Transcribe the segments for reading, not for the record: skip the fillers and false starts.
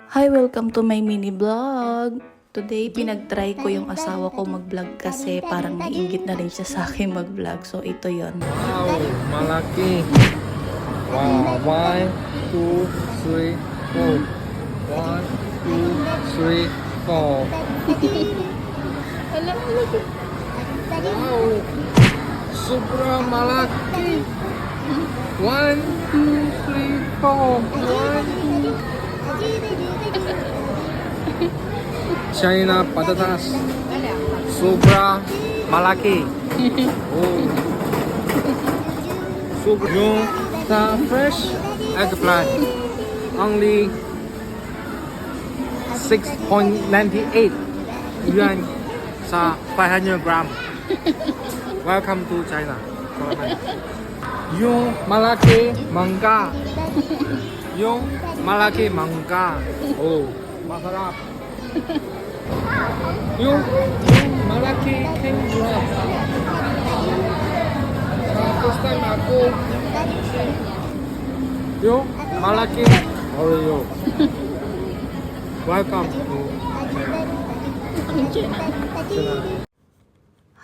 Hi, welcome to my mini vlog. Today, pinag-try ko yung asawa ko mag-vlog kasi parang naiingit na rin siya sa akin mag-vlog. So, ito yon. Wow, malaki. Wow, 1, 2, 3, 4. 1, 2, 3, 4. Wow, sobrang malaki. 1, 2, 3, 4. 1, China patatas. Sobra malaki. Oh. Super. Yung sa fresh eggplant, only 6.98 yuan sa 500 gram. Welcome to China. Yung malaki mangga. Yung malaki mangga. Oh, masarap. Yung malaki king drop. First time ako. Yung malaki Oreo. Welcome to China.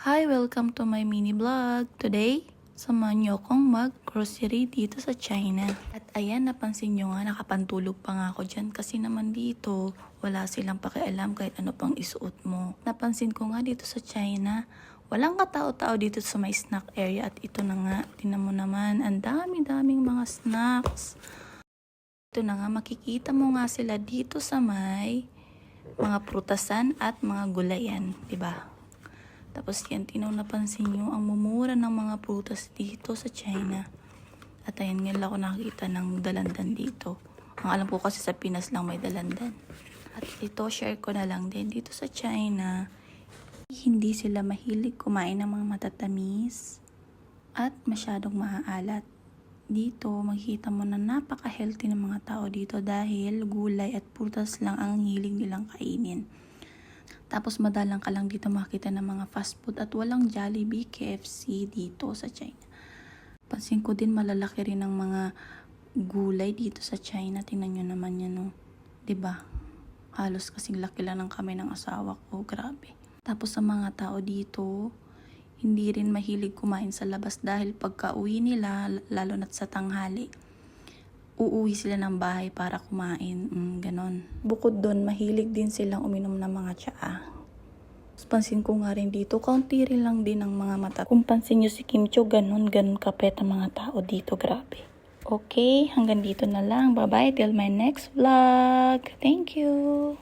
Hi, welcome to my mini vlog. Today, samahan niyo akong mag-grocery dito sa China. At ayan, napansin niyo nga, nakapantulog pa nga ako dyan kasi naman dito, wala silang pakialam kahit ano pang isuot mo. Napansin ko nga dito sa China, walang katao-tao dito sa may snack area at ito na nga, tinan mo naman, ang dami-daming mga snacks. Ito na nga, makikita mo nga sila dito sa may mga prutasan at mga gulayan, diba? Tapos yan, napansin nyo, ang mumura ng mga prutas dito sa China. At ayan, ngayon ako nakakita ng dalandan dito. Ang alam ko kasi sa Pinas lang may dalandan. At ito, share ko na lang din. Dito sa China, hindi sila mahilig kumain ng mga matatamis at masyadong maaalat. Dito, makikita mo na napaka-healthy ng mga tao dito dahil gulay at prutas lang ang hilig nilang kainin. Tapos madalang ka lang dito makita ng mga fast food at walang Jollibee, KFC dito sa China. Pansin ko din malalaki rin ng mga gulay dito sa China. Tingnan nyo naman yan, no? 'Di ba? Halos kasing laki lang ng kamay ng asawa ko. Grabe. Tapos sa mga tao dito, hindi rin mahilig kumain sa labas dahil pagka-uwi nila, lalo na't sa tanghali, uuwi sila ng bahay para kumain. Ganon. Bukod doon, mahilig din silang uminom ng mga tsaa. Pansin ko nga rin dito, kaunti rin lang din ang mga mata. Kung pansin nyo si Kim Cho, ganon kapet ang mga tao dito. Grabe. Okay, hanggang dito na lang. Bye-bye till my next vlog. Thank you.